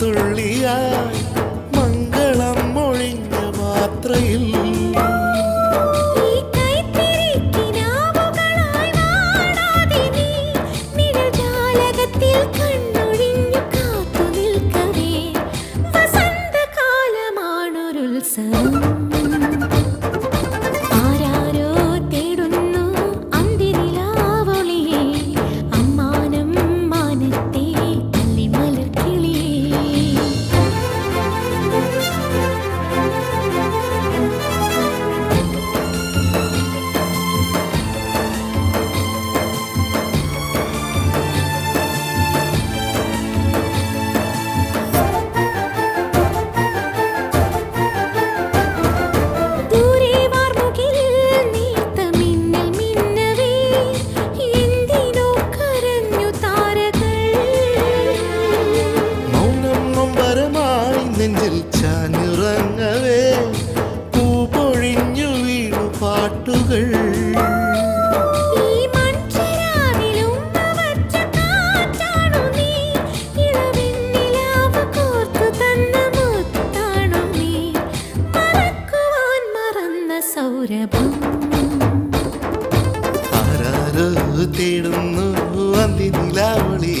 മഴത്തുള്ളിയായി മംഗളം മൊഴിഞ്ഞ മാത്രയിൽ നെഞ്ചിൽ ചാഞ്ഞുറങ്ങവേ പൂപൊഴിഞ്ഞു വീണു പാട്ടുകൾ ആരാരോ തേടുന്നു അന്തിനിലാവളി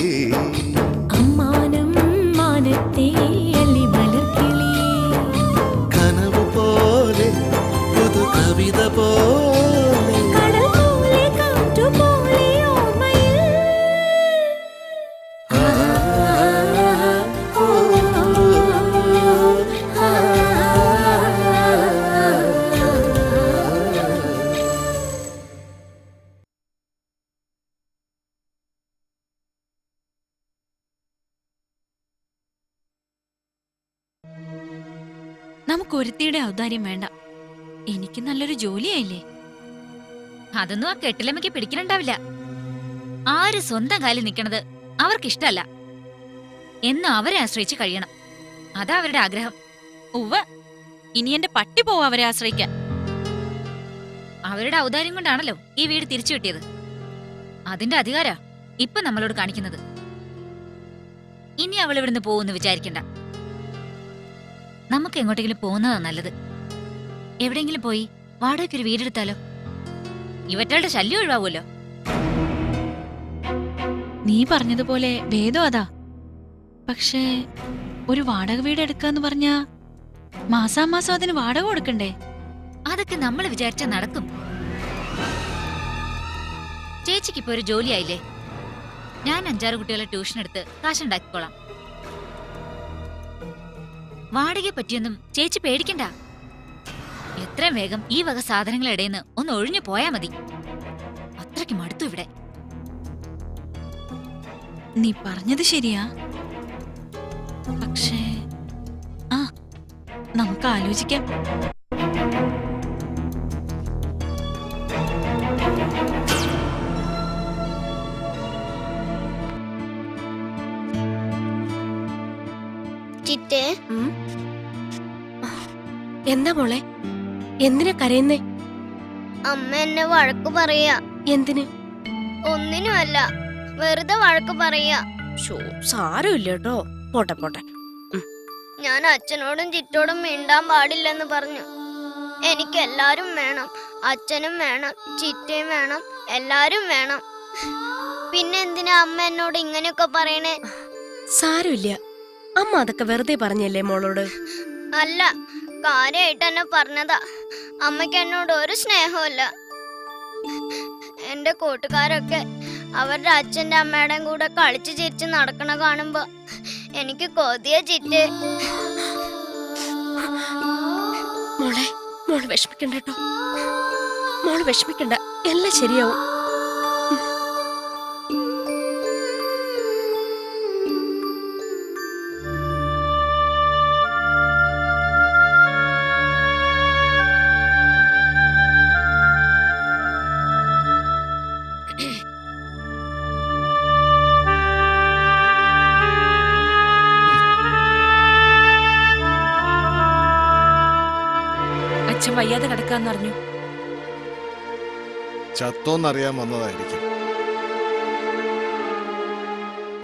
കവിത പോലെ നമുക്കൊരുത്തിയുടെ ഔദാര്യം വേണ്ട. എനിക്ക് നല്ലൊരു ജോലിയായില്ലേ? അതൊന്നും ആ കെട്ടിലമ്മയ്ക്ക് പിടിക്കലുണ്ടാവില്ല. ആര് സ്വന്തം കാലിൽ നിൽക്കണത് അവർക്കിഷ്ടല്ല. എന്നും അവരെ ആശ്രയിച്ച് കഴിയണം. അതാ അവരുടെ ആഗ്രഹം. ഉവ്വ്, ഇനി എന്റെ പട്ടി പോവാ അവരെ ആശ്രയിക്കാൻ. അവരുടെ ഔദാര്യം കൊണ്ടാണല്ലോ ഈ വീട് തിരിച്ചു കിട്ടിയത്. അതിന്റെ അധികാരാ ഇപ്പൊ നമ്മളോട് കാണിക്കുന്നത്. ഇനി അവൾ ഇവിടുന്ന് പോകുമെന്ന് വിചാരിക്കണ്ട. നമുക്ക് എങ്ങോട്ടെങ്കിലും പോകുന്നതാ നല്ലത്. എവിടെയെങ്കിലും പോയി വാടകയ്ക്കൊരു വീടെടുത്താലോ? ഇവറ്റകളുടെ ശല്യം ഒഴിവാവുമല്ലോ. നീ പറഞ്ഞതുപോലെ ഭേദം അതാ. പക്ഷേ ഒരു വാടക വീട് എടുക്കാന്ന് പറഞ്ഞാ മാസാമാസം അതിന് വാടക കൊടുക്കണ്ടേ? അതൊക്കെ നമ്മൾ വിചാരിച്ചാ നടക്കും. ചേച്ചിക്കിപ്പോ ഒരു ജോലിയായില്ലേ? ഞാൻ 5-6 കുട്ടികളെ ട്യൂഷൻ എടുത്ത് കാശുണ്ടാക്കിക്കോളാം. വാടകയെ പറ്റിയൊന്നും ചേച്ചി പേടിക്കണ്ട. എത്രയും വേഗം ഈ വക സാധനങ്ങളിടയിന്ന് ഒന്ന് ഒഴിഞ്ഞു പോയാ മതി. അത്രയ്ക്ക് മടുത്തു ഇവിടെ. നീ പറഞ്ഞത് ശരിയാ. പക്ഷേ നമുക്ക് ആലോചിക്കാം. ചിറ്റേ, എന്താ മോളെ? എന്തിനാ കരയുന്നേ? അമ്മ എന്നെ വഴക്ക് പറയാ. എന്തിന്? ഒന്നിനുമല്ല, വെറുതെ വഴക്ക് പറയാ. സാരമില്ല കേട്ടോ. പോട്ടെ പോട്ടെ. ഞാൻ അച്ഛനോടും ചിറ്റോടും മിണ്ടാൻ പാടില്ലെന്ന് പറഞ്ഞു. എനിക്ക് എല്ലാരും വേണം. അച്ഛനും വേണം, ചിറ്റയും വേണം, എല്ലാരും വേണം. പിന്നെ എന്തിനാ അമ്മ എന്നോട് ഇങ്ങനെയൊക്കെ പറയണേ? സാരമില്ല, അമ്മ അതൊക്കെ വെറുതെ പറഞ്ഞല്ലേ മോളോട്? അല്ല, കാര്യമായിട്ട് എന്നെ പറഞ്ഞതാ. അമ്മയ്ക്ക് എന്നോട് ഒരു സ്നേഹമില്ല. എന്റെ കൂട്ടുകാരൊക്കെ അവരുടെ അച്ഛന്റെ അമ്മയുടെയും കൂടെ കളിച്ചു ചിരിച്ച് നടക്കണ കാണുമ്പോ എനിക്ക് കൊതിയ ചിറ്റ്. മോളെ, മോള് വിഷമിക്കണ്ട കേട്ടോ. മോള് വിഷമിക്കണ്ട, എല്ലാം ശരിയാവും. അച്ഛൻ വയ്യാതെ കിടക്കാന്നറിഞ്ഞു. ചത്തോന്നറിയാൻ വന്നതായിരിക്കും.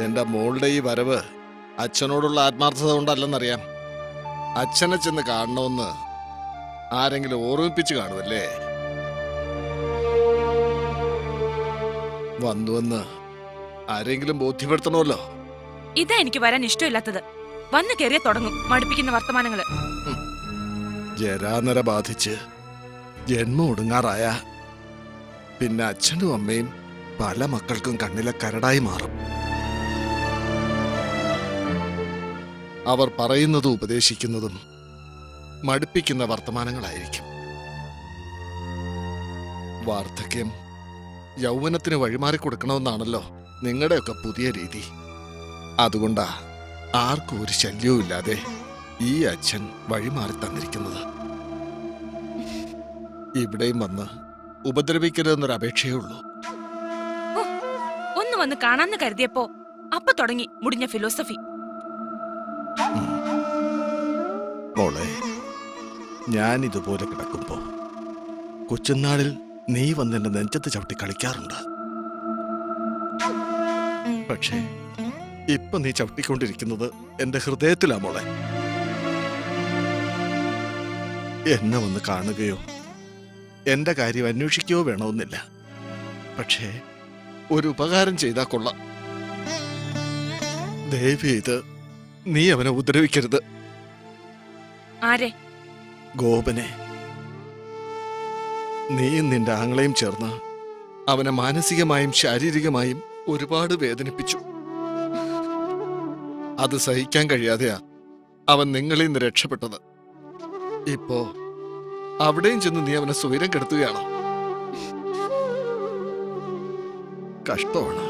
എന്റെ മോളുടെ ഈ വരവ് അച്ഛനോടുള്ള ആത്മാർത്ഥത കൊണ്ടല്ലെന്നറിയാം. അച്ഛനെ ചെന്ന് കാണണമെന്ന് ആരെങ്കിലും ഓർമ്മിപ്പിച്ച് കാണുമല്ലേ? വന്നുവെന്ന് ആരെങ്കിലും ബോധ്യപ്പെടുത്തണമല്ലോ. ഇതാ എനിക്ക് വരാൻ ഇഷ്ടമില്ലാത്തത്. വന്നു കയറിയ തുടങ്ങും മടുപ്പിക്കുന്ന വർത്തമാനങ്ങള്. ജരാനര ബാധിച്ച് ജന്മം ഒടുങ്ങാറായ പിന്നെ അച്ഛനും അമ്മയും പല മക്കൾക്കും കണ്ണിലെ കരടായി മാറും. അവർ പറയുന്നതും ഉപദേശിക്കുന്നതും മടുപ്പിക്കുന്ന വർത്തമാനങ്ങളായിരിക്കും. വാർദ്ധക്യം യൗവനത്തിന് വഴിമാറി കൊടുക്കണമെന്നാണല്ലോ നിങ്ങളുടെയൊക്കെ പുതിയ രീതി. അതുകൊണ്ടാ ആർക്കും ഒരു ശല്യവും ഇല്ലാതെ ഈ അച്ഛൻ വഴിമാറി തന്നിരിക്കുന്നത്. ഇവിടെയും വന്ന് ഉപദ്രവിക്കരുതെന്നൊരു അപേക്ഷയേ ഉള്ളൂ. ഒന്ന് വന്ന് കാണാന്ന് കരുതിയപ്പോ അപ്പൊ തുടങ്ങി മുടിഞ്ഞ ഫിലോസഫി. മോളെ, ഞാൻ ഇതുപോലെ കിടക്കുമ്പോ കൊച്ചുനാളിൽ നീ വന്നെന്റെ നെഞ്ചത്ത് ചവിട്ടി കളിക്കാറുണ്ട്. പക്ഷേ ഇപ്പൊ നീ ചവിട്ടിക്കൊണ്ടിരിക്കുന്നത് എന്റെ ഹൃദയത്തിലാ മോളെ. എന്നെ വന്ന് കാണുകയോ എന്റെ കാര്യം അന്വേഷിക്കുകയോ വേണമെന്നില്ല. പക്ഷേ ഒരു ഉപകാരം ചെയ്താൽ കൊള്ളാം. ദയവ് ചെയ്ത് നീ അവനെ ഉപദ്രവിക്കരുത്. ആരെ? ഗോപനെ. നീയും നിന്റെ ആങ്ങളെയും ചേർന്ന് അവനെ മാനസികമായും ശാരീരികമായും ഒരുപാട് വേദനിപ്പിച്ചു. അത് സഹിക്കാൻ കഴിയാതെയാ അവൻ നിങ്ങളിൽ നിന്ന് രക്ഷപ്പെട്ടത്. ഇപ്പോ അവിടെയും ചെന്ന് നീ അവനെ സ്വൈരം കെടുത്തുകയാണോ? കഷ്ടമാണ്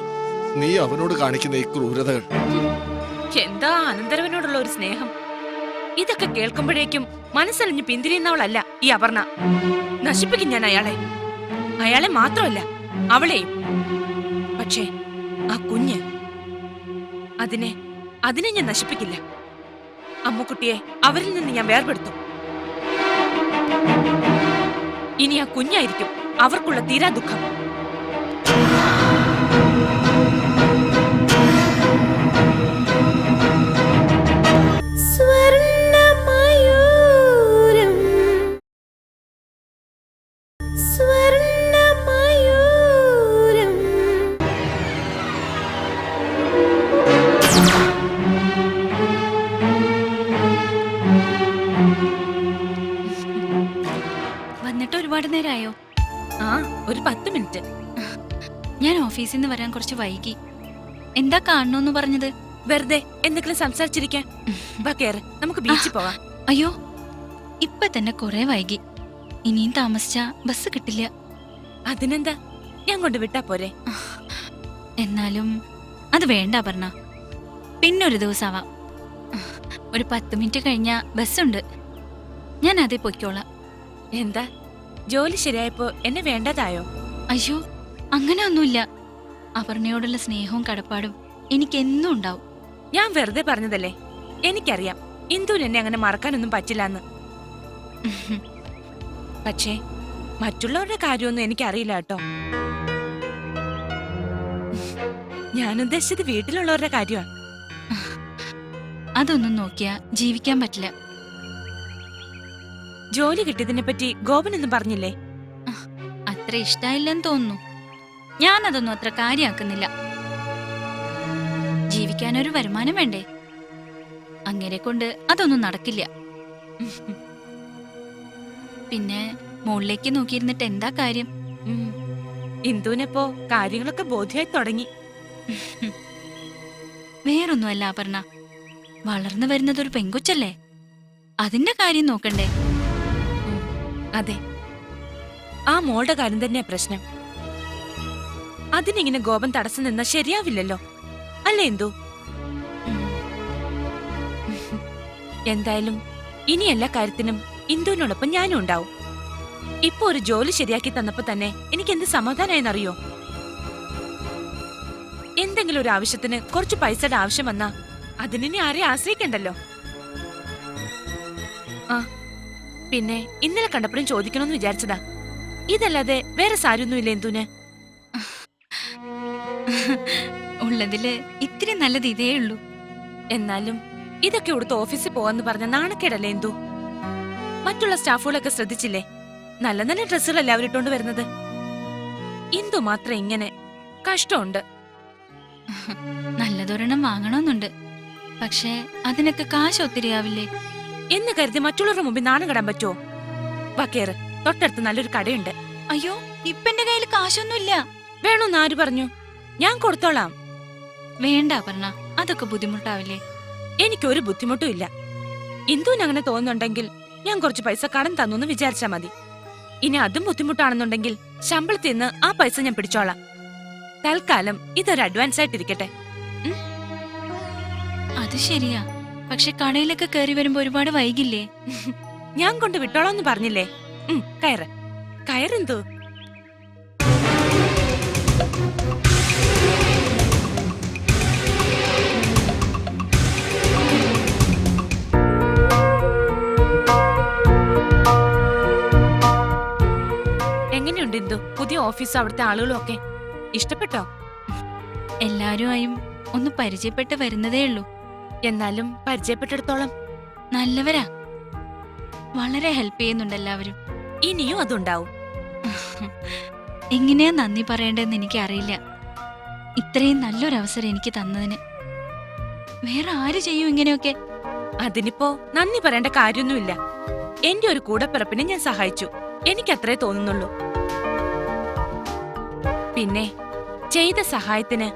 നീ അവനോട് കാണിക്കുന്ന ഈ ക്രൂരതകൾ. എന്താ അനന്തരവനോടുള്ള ഒരു സ്നേഹം! ഇതൊക്കെ കേൾക്കുമ്പോഴേക്കും മനസ്സലിഞ്ഞ് പിന്തിരിയുന്നവളല്ല ഈ അപർണ. നശിപ്പിക്കും ഞാൻ അയാളെ മാത്രമല്ല അവളെയും. പക്ഷേ ആ കുഞ്ഞ്, അതിനെ ഞാൻ നശിപ്പിക്കില്ല. അമ്മുക്കുട്ടിയെ അവരിൽ നിന്ന് ഞാൻ വേർപെടുത്തും. ഇനി ആ കുഞ്ഞായിരിക്കും അവർക്കുള്ള തീരാ ദുഃഖം. വന്നിട്ട് ഒരുപാട് നേരമായോ? ആ, ഒരു 10 മിനിറ്റ്. ഞാൻ ഓഫീസിൽ നിന്ന് വരാൻ കുറച്ച് വൈകി. എന്താ കാണണോന്ന് പറഞ്ഞത്? വെറുതെ എന്തെങ്കിലും സംസാരിച്ചിരിക്കാൻ. വാ കേറ്, നമുക്ക് ബീച്ചിൽ പോവാം. അയ്യോ, ഇപ്പൊ തന്നെ കുറെ വൈകി. ഇനിയും താമസിച്ച ബസ് കിട്ടില്ല. അതിനെന്താ, ഞാൻ കൊണ്ട് വിട്ടാ പോരെ? എന്നാലും അത് വേണ്ട അപർണ. പിന്നൊരു ദിവസമാവാം. ഒരു 10 മിനിറ്റ് കഴിഞ്ഞാ ബസ്സുണ്ട്. ഞാൻ അതേ പൊയ്ക്കോളാം. എന്താ, ജോലി ശരിയായപ്പോ എന്നെ വേണ്ടതായോ? അയ്യോ, അങ്ങനെ ഒന്നുമില്ല. അപർണയോടുള്ള സ്നേഹവും കടപ്പാടും എനിക്കെന്നും ഉണ്ടാവും. ഞാൻ വെറുതെ പറഞ്ഞതല്ലേ. എനിക്കറിയാം ഇന്ദുവിന് എന്നെ അങ്ങനെ മറക്കാനൊന്നും പറ്റില്ലെന്ന്. പക്ഷേ മറ്റുള്ളവരുടെ കാര്യമൊന്നും എനിക്കറിയില്ല കേട്ടോ. ഞാൻ ഉദ്ദേശിച്ചത് വീട്ടിലുള്ളവരുടെ കാര്യമാണ്. അതൊന്നും നോക്കിയാ ജീവിക്കാൻ പറ്റില്ല. ജോലി കിട്ടിയതിനെ പറ്റി ഗോപനൊന്നും പറഞ്ഞില്ലേ? അത്ര ഇഷ്ടായില്ലെന്ന് തോന്നുന്നു. ഞാനതൊന്നും അത്ര കാര്യാക്കുന്നില്ല. ജീവിക്കാനൊരു വരുമാനം വേണ്ടേ? അങ്ങനെ കൊണ്ട് അതൊന്നും നടക്കില്ല. പിന്നെ മുകളിലേക്ക് നോക്കിയിരുന്നിട്ട് എന്താ കാര്യം? ഇന്ദുവിനെപ്പോ കാര്യങ്ങളൊക്കെ ബോധ്യമായി തുടങ്ങി. വേറൊന്നുമല്ല അപർണ, വളർന്നു വരുന്നതൊരു പെങ്കൊച്ചല്ലേ, അതിന്റെ കാര്യം നോക്കണ്ടേ? അതെ, ആ മോളുടെ കാര്യം തന്നെയാ പ്രശ്നം. അതിനിങ്ങനെ ഗോപൻ തടസ്സം നിന്നാ ശരിയാവില്ലല്ലോ, അല്ലേ ഇന്ദു? എന്തായാലും ഇനി എല്ലാ കാര്യത്തിനും ഇന്ദുവിനോടൊപ്പം ഞാനും ഉണ്ടാവും. ഇപ്പൊ ഒരു ജോലി ശരിയാക്കി തന്നപ്പോ തന്നെ എനിക്ക് എന്ത് സമാധാനായെന്നറിയോ? എന്തെങ്കിലും ഒരു ആവശ്യത്തിന് കുറച്ച് പൈസയുടെ ആവശ്യം വന്നാ അതിനി ആരെയും ആശ്രയിക്കണ്ടല്ലോ. ആ പിന്നെ ഇന്നലെ കണ്ടപ്പോഴും ചോദിക്കണമെന്ന് വിചാരിച്ചതാ. ഇതല്ലാതെ വേറെ സാരൊന്നുമില്ല ഇന്ദുവിന്? ഉള്ളതില് ഇത്തിരി നല്ലത് ഇതേ ഉള്ളൂ. എന്നാലും ഇതൊക്കെ ഇവിടുത്തെ ഓഫീസിൽ പോവാന്ന് പറഞ്ഞ നാണക്കേടല്ലേ എന്തു? മറ്റുള്ള സ്റ്റാഫുകളൊക്കെ ശ്രദ്ധിച്ചില്ലേ? നല്ല നല്ല ഡ്രസ്സുകളല്ലേ അവരിട്ടോണ്ട് വരുന്നത്. ഇന്ദു മാത്രം ഇങ്ങനെ. കഷ്ടമുണ്ട്. നല്ലതൊരെണ്ണം വാങ്ങണമെന്നുണ്ട്. പക്ഷേ അതിനൊക്കെ കാശ് ഒത്തിരിയാവില്ലേ? എന്ന് കരുതി മറ്റുള്ളവരുടെ മുമ്പിൽ നാണം കെടാൻ പറ്റുമോ? വക്കേറ്, തൊട്ടടുത്ത് നല്ലൊരു കടയുണ്ട്. അയ്യോ, ഇപ്പൊ എന്റെ കയ്യിൽ കാശൊന്നുമില്ല. വേണോന്ന് ആര് പറഞ്ഞു? ഞാൻ കൊടുത്തോളാം. വേണ്ട അപർണ, അതൊക്കെ ബുദ്ധിമുട്ടാവില്ലേ? എനിക്കൊരു ബുദ്ധിമുട്ടും ഇല്ല. ഇന്ദുവിന് അങ്ങനെ തോന്നുന്നുണ്ടെങ്കിൽ ഞാൻ കുറച്ച് പൈസ കടം തന്നു വിചാരിച്ചാ മതി. ഇനി അതും ബുദ്ധിമുട്ടാണെന്നുണ്ടെങ്കിൽ ശമ്പളത്തിൽ നിന്ന് ആ പൈസ ഞാൻ പിടിച്ചോളാം. തൽക്കാലം ഇതൊരു അഡ്വാൻസ് ആയിട്ടിരിക്കട്ടെ. അത് ശരിയാ. പക്ഷെ കടയിലൊക്കെ കയറി വരുമ്പോ ഒരുപാട് വൈകില്ലേ? ഞാൻ കൊണ്ട് വിട്ടോളാന്ന് പറഞ്ഞില്ലേ? കയറ് കയറെന്തോ. എങ്ങനെയുണ്ട് ഇന്ദു പുതിയ ഓഫീസ്, അവിടുത്തെ ആളുകളും ഒക്കെ? ഇഷ്ടപ്പെട്ടോ? എല്ലാരുമായും ഒന്ന് പരിചയപ്പെട്ട് വരുന്നതേ ഉള്ളൂ. എന്നാലും പരിചയപ്പെട്ടിടത്തോളം നല്ലവരാ. വളരെ ഹെൽപ്പ് ചെയ്യുന്നുണ്ട് എല്ലാവരും. ഇനിയും അതുണ്ടാവും. എങ്ങനെയാ നന്ദി പറയേണ്ടതെന്ന് എനിക്ക് അറിയില്ല. ഇത്രയും നല്ലൊരവസരം എനിക്ക് തന്നതിന്. വേറെ ആര് ചെയ്യും ഇങ്ങനെയൊക്കെ? അതിനിപ്പോ നന്ദി പറയേണ്ട കാര്യമൊന്നുമില്ല. എന്റെ ഒരു കൂടപ്പിറപ്പിനെ ഞാൻ സഹായിച്ചു. എനിക്കത്രേ തോന്നുന്നുള്ളൂ. പിന്നെ ചെയ്ത സഹായത്തിന്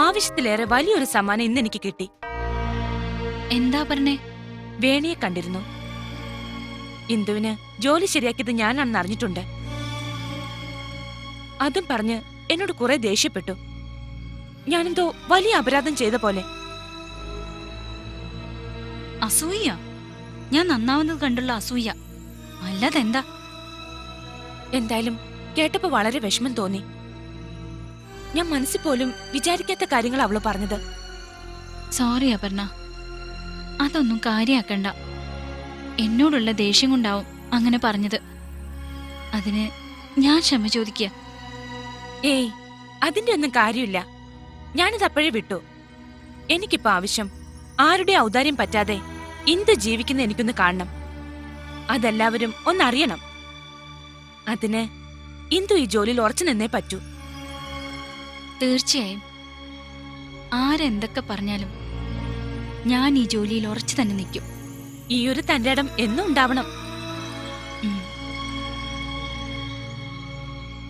ആവശ്യത്തിലേറെ വലിയൊരു സമ്മാനം ഇന്ന് എനിക്ക് കിട്ടി. എന്താ പറഞ്ഞേ? വേണിയെ കണ്ടിരുന്നു. ഇന്ദുവിന് ജോലി ശരിയാക്കിയത് ഞാനാണെന്ന് അറിഞ്ഞിട്ടുണ്ട്. അതും പറഞ്ഞ് എന്നോട് കുറെ ദേഷ്യപ്പെട്ടു. ഞാനെന്തോ വലിയ അപരാധം ചെയ്ത പോലെ. അസൂയ? ഞാൻ നന്നാവുന്നത് കണ്ടുള്ള അസൂയ അല്ലാതെന്താ? എന്തായാലും കേട്ടപ്പോ വളരെ വിഷമം തോന്നി. ഞാൻ മനസ്സിൽ പോലും വിചാരിക്കാത്ത കാര്യങ്ങൾ അവള് പറഞ്ഞത്. സോറി അപർണ, അതൊന്നും കാര്യാക്കണ്ട. എന്നോടുള്ള ദേഷ്യം കൊണ്ടാവും അങ്ങനെ പറഞ്ഞത്. അതിന് ഞാൻ ക്ഷമ ചോദിക്കുക. ഏയ്, അതിന്റെ ഒന്നും കാര്യമില്ല. ഞാനിത് അപ്പോഴേ വിട്ടു. എനിക്കിപ്പോ ആവശ്യം ആരുടെ ഔദാര്യം പറ്റാതെ ഇന്ദു ജീവിക്കുന്ന എനിക്കൊന്ന് കാണണം. അതെല്ലാവരും ഒന്നറിയണം. അതിന് ഇന്ദു ഈ ജോലിയിൽ ഉറച്ചു നിന്നേ പറ്റൂ. തീർച്ചയായും. ആരെന്തൊക്കെ പറഞ്ഞാലും ഞാൻ ഈ ജോലിയിൽ ഉറച്ചു തന്നെ നിൽക്കും. ഈ ഒരു തന്റെ ഇടം എന്നും ഉണ്ടാവണം.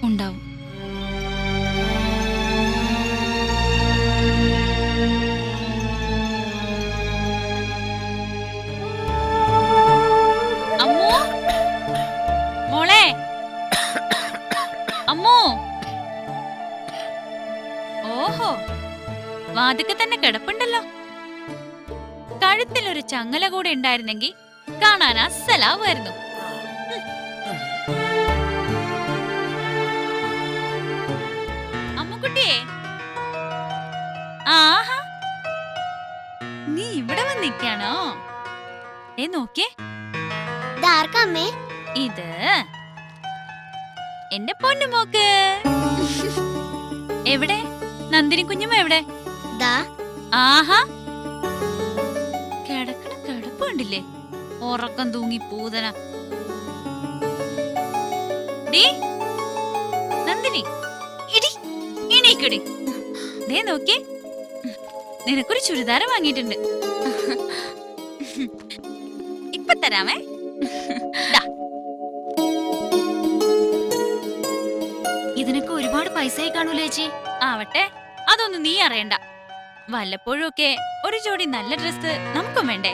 ഉണ്ടാവും. അമ്മോ, മോളെ, അമ്മോ. ഓഹോ, വാതിക്കെ തന്നെ കിടപ്പുണ്ടല്ലോ. കഴുത്തിലൊരു ചങ്ങല കൂടെ ഉണ്ടായിരുന്നെങ്കിൽ കാണാൻ അസ്സലാവുമായിരുന്നു. അമ്മുക്കുട്ടിയെ, ആഹാ, നീ ഇവിടെ വന്നിക്കാണോ? നോക്കിയേ, ഇതാർക്കമ്മേ? ഇത് എന്റെ പൊന്നുമോക്ക്. എവിടെ നന്ദിനി കുഞ്ഞുമ്മ? എവിടെ? ദാ. ആഹാ, കിടക്കണ കിടപ്പ് കണ്ടില്ലേ? ഉറക്കം തൂങ്ങി പൂതന. ദേ നന്ദിനി, ഇടി എണീക്കടി. ദേ നോക്കിയേ, നിനക്കൊരു ചുരിദാർ വാങ്ങിയിട്ടുണ്ട്. ഇപ്പൊ തരാമേ. ദാ. ഇതിനൊക്കെ ഒരുപാട് പൈസയായി കാണൂലേ ചേച്ചി? ആവട്ടെ, അതൊന്നും നീ അറിയണ്ട. വല്ലപ്പോഴും ഒക്കെ ഒരു ജോഡി നല്ല ഡ്രസ് നമുക്കും വേണ്ടേ?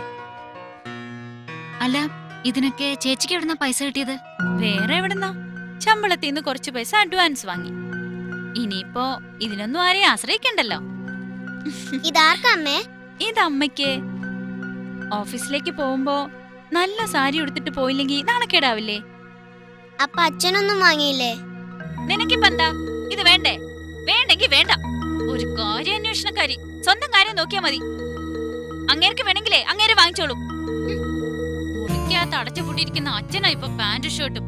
അല്ല, ഇതിനൊക്കെ ചേച്ചിക്ക് എവിടുന്ന പൈസ കിട്ടിയത്? വേറെ എവിടുന്നാ? ശമ്പളത്തിൽ നിന്ന് കുറച്ച് പൈസ അഡ്വാൻസ് വാങ്ങി. ഇനിയിപ്പോ ഇതിനൊന്നും ആരെയും ആശ്രയിക്കണ്ടല്ലോ. ഇതാർക്കമ്മേ? ഇതമ്മയ്ക്ക്. ഓഫീസിലേക്ക് പോകുമ്പോ നല്ല സാരി ഉടുത്തിട്ട് പോയില്ലെങ്കിൽ നാണക്കേടാവില്ലേ? അപ്പൊ അച്ഛനൊന്നും വാങ്ങിയില്ലേ? നിനക്കിപ്പോ എന്താ? ഇത് വേണ്ടേ? വേണ്ടെങ്കി വേണ്ട. ഒരു കാര്യാന്വേഷണക്കാരി. സ്വന്തം കാര്യം നോക്കിയാ മതി. അങ്ങേർക്ക് വേണമെങ്കിലേ അങ്ങേര് വാങ്ങിച്ചോളൂ. മുറിക്കകത്ത് അടച്ചുപൂട്ടിയിരിക്കുന്ന അച്ഛനാ ഇപ്പൊ പാന്റും ഷർട്ടും.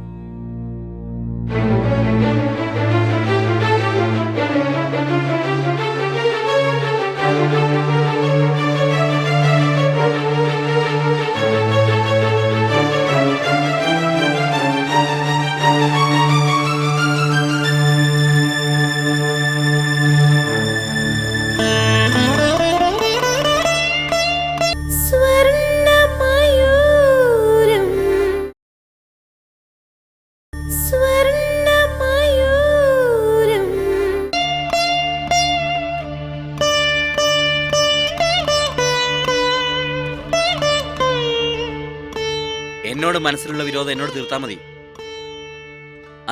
എന്നോട് മനസ്സിലുള്ള വിരോധം എന്നോട് തീർത്താൽ മതി.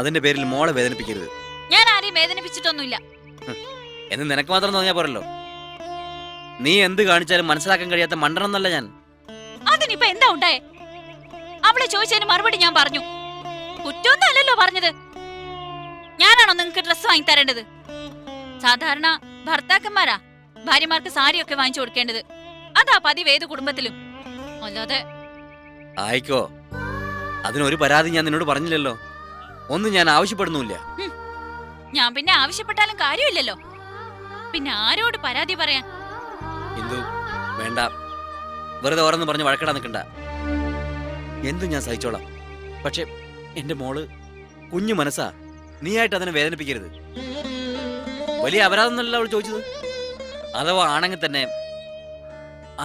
അതിന്റെ പേരിൽ മോളെ വേദനിപ്പിക്കരുത്. ഞാൻ ആരെയും വേദനിപ്പിച്ചിട്ടൊന്നുമില്ല. എന്ന് നിനക്ക് മാത്രം തോന്നിയാ പോരല്ലോ. നീ എന്ത് കാണിച്ചാലും മനസ്സിലാക്കാൻ കഴിയാത്ത മണ്ടനൊന്നല്ല ഞാൻ. അതിനിപ്പോ എന്താ ഉണ്ടായേ? അവളെ ചോദിച്ചതിന് മറുപടി ഞാൻ പറഞ്ഞു. കുറ്റമൊന്നും അല്ലല്ലോ പറഞ്ഞത്. ഞാനാണോ നിങ്ങൾക്ക് ഡ്രസ്സ് വാങ്ങി തരേണ്ടത്? സാധാരണ ഭർത്താക്കന്മാരാ ഭാര്യമാർക്ക് സാരിയൊക്കെ വാങ്ങിച്ചു കൊടുക്കേണ്ടത്. അതാ പതിവ് ഏത് കുടുംബത്തിലും. അല്ലാതെ ആയിക്കോ, അതിനൊരു പരാതി ഞാൻ നിന്നോട് പറഞ്ഞില്ലല്ലോ. ഒന്നും ഞാൻ ആവശ്യപ്പെടുന്നില്ല. ഞാൻ പിന്നെ ആവശ്യപ്പെട്ടാലും കാര്യമില്ലല്ലോ. പിന്നെ ആരോട് പരാതി പറയാൻ? എന്തു വേണ്ട, വെറുതെ ഓരോന്ന് പറഞ്ഞ് വഴക്കിടാൻ നിൽക്കണ്ട. എന്തും ഞാൻ സഹിച്ചോളാം. പക്ഷെ എന്റെ മോള് കുഞ്ഞു മനസ്സാ, നീയായിട്ട് അതിനെ വേദനിപ്പിക്കരുത്. വലിയ അപരാധം എന്നല്ല അവൾ ചോദിച്ചത്. അഥവാ ആണെങ്കിൽ തന്നെ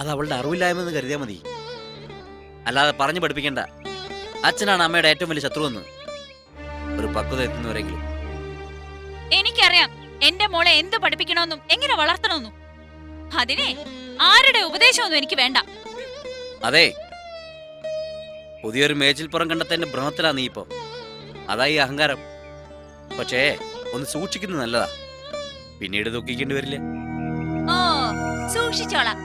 അത് അവളുടെ അറിവില്ലായ്മെന്ന് കരുതിയാൽ മതി. അല്ലാതെ പറഞ്ഞു പഠിപ്പിക്കണ്ട. അച്ഛനാണ് അമ്മയുടെ ഏറ്റവും വലിയ ശത്രുവെന്ന്. ഒരു പക്വത എത്തുന്നവരെങ്കിലും. എനിക്കറിയാം എന്റെ മോളെ എന്ത് പഠിപ്പിക്കണമെന്നും എങ്ങനെ വളർത്തണമെന്നും. അതിനെ ആരുടെ ഉപദേശമൊന്നും എനിക്ക് വേണ്ട. അതെ, പുതിയൊരു മേച്ചിൽപ്പുറം കണ്ടെത്തതിന്റെ ഭ്രമത്തിലാ നീ ഇപ്പോ. അതാ ഈ അഹങ്കാരം. പക്ഷേ ഒന്ന് സൂക്ഷിക്കുന്നത് നല്ലതാ. പിന്നീട് ദുഃഖിക്കേണ്ടി വരില്ല. ഓ, സൂക്ഷിച്ചോളാം.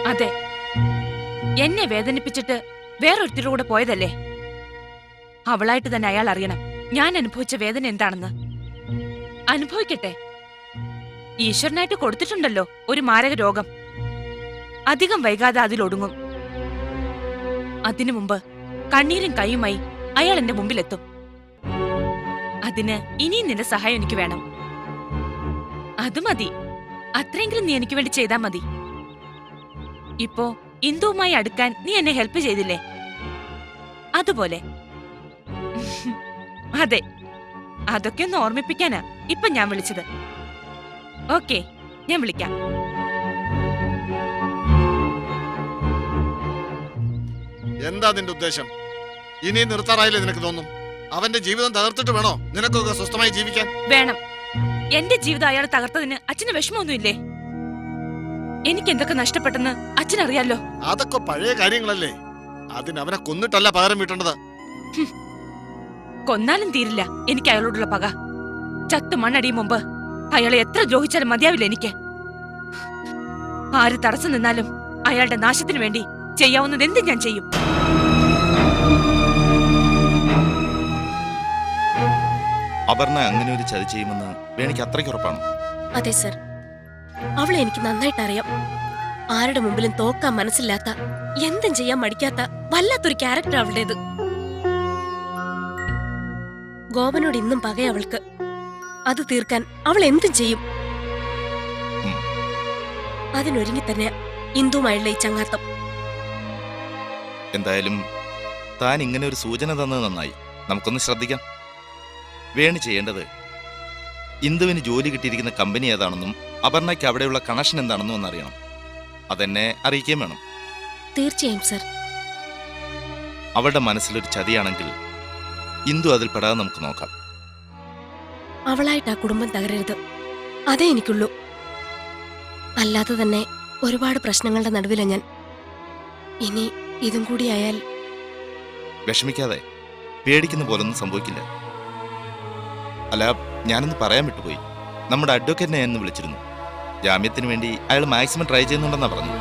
അതെ, എന്നെ വേദനിപ്പിച്ചിട്ട് വേറൊരുത്തിയുടെ കൂടെ പോയതല്ലേ? അവളായിട്ട് തന്നെ അയാൾ അറിയണം ഞാൻ അനുഭവിച്ച വേദന എന്താണെന്ന്. അനുഭവിക്കട്ടെ. ഈശ്വരനായിട്ട് കൊടുത്തിട്ടുണ്ടല്ലോ ഒരു മാരക രോഗം. അധികം വൈകാതെ അതിലൊടുങ്ങും. അതിനു മുമ്പ് കണ്ണീരും കൈയുമായി അയാൾ എന്റെ മുമ്പിലെത്തും. അതിന് ഇനിയും നിന്റെ സഹായം എനിക്ക് വേണം. അത് മതി. അത്രയെങ്കിലും നീ എനിക്ക് വേണ്ടി ചെയ്താൽ മതി. ഇപ്പോ ഇന്ദുവുമായി അടുക്കാൻ നീ എന്നെ ഹെൽപ്പ് ചെയ്തില്ലേ? അതുപോലെ. അതെ, അതൊക്കെ ഒന്ന് ഓർമ്മിപ്പിക്കാനാ ഇപ്പൊ ഞാൻ വിളിച്ചത്. ഓക്കെ, ഞാൻ വിളിക്കാം. എന്താ നിന്റെ ഉദ്ദേശം? ഇനി നിർത്താറായില്ലേ നിനക്ക് തോന്നും? അവന്റെ ജീവിതം തകർത്തിട്ട് വേണോ നിനക്കൊക്കെ സ്വസ്ഥമായി ജീവിക്കാൻ? വേണം. എന്റെ ജീവിതം അയാൾ തകർത്തതിന് അച്ഛന് വിഷമമൊന്നുമില്ലേ? എനിക്ക് എന്തൊക്കെ നഷ്ടപ്പെട്ടെന്ന് അച്ഛനറിയാലോ. അതൊക്കെ പഴയ കാര്യങ്ങളല്ലേ. അതിന് അവനെ കൊന്നിട്ടല്ല പകരം വീട്ടേണ്ടത്. കൊന്നാലും തീരില്ല എനിക്ക് അയാളോടുള്ള പക. ചത്തു മണ്ണടിയും മുമ്പ് അയാളെ എത്ര ദ്രോഹിച്ചാലും മതിയാവില്ല എനിക്ക്. ആര് തടസ്സം നിന്നാലും അയാളുടെ നാശത്തിനു വേണ്ടി ചെയ്യാവുന്നത് എന്തും ഞാൻ ചെയ്യും. അപർണ അങ്ങനെ ഒരു ചതി ചെയ്യുമെന്ന് വേണിക്ക് അത്രയ്ക്ക് ഉറപ്പാണ്? അതെ സർ, അവളെ എനിക്ക് നന്നായിട്ട് അറിയാം. ആരുടെ മുമ്പിലും തോക്കാൻ മനസ്സില്ലാത്ത, എന്തും ചെയ്യാൻ മടിക്കാത്ത വല്ലാത്തൊരു ക്യാരക്ടർ അവളുടേത്. ഗോപനോട് ഇന്നും പകയ അവൾക്ക്. അത് തീർക്കാൻ അവൾ എന്തും ചെയ്യും. അതിനൊരുങ്ങി തന്നെ ഇന്ദുവുമായുള്ള ഈ ചങ്ങാത്തം. എന്തായാലും താൻ ഇങ്ങനെ ഒരു സൂചന തന്നത് നന്നായി. നമുക്കൊന്ന് ശ്രദ്ധിക്കാം. വേണി ചെയ്യേണ്ടത് ഇന്ദുവിന് ജോലി കിട്ടിയിരിക്കുന്ന കമ്പനി ഏതാണെന്നും അപർണയ്ക്ക് അവിടെയുള്ള കണക്ഷൻ എന്താണെന്നും ഒന്നറിയണം. അതെന്നെ അറിയിക്കുകയും വേണം. തീർച്ചയായും സർ. അവളുടെ മനസ്സിലൊരു ചതിയാണെങ്കിൽ ഇന്ദു അതിൽ പെടാതെ നമുക്ക് നോക്കാം. അവളായിട്ട് ആ കുടുംബം തകരരുത്, അതേ എനിക്കുള്ളൂ. അല്ലാതെ തന്നെ ഒരുപാട് പ്രശ്നങ്ങളുടെ നടുവിലാണ് ഞാൻ. ഇനി ഇതും കൂടി ആയാൽ. വിഷമിക്കാതെ, പേടിക്കുന്ന പോലൊന്നും സംഭവിക്കില്ല. അല്ല, ഞാനൊന്ന് പറയാൻ വിട്ടുപോയി. നമ്മുടെ അഡ്വക്കേറ്റിനെ എന്ന് വിളിച്ചിരുന്നു. ജാമ്യത്തിന് വേണ്ടി അയാൾ മാക്സിമം ട്രൈ ചെയ്യുന്നുണ്ടെന്നാ പറഞ്ഞു.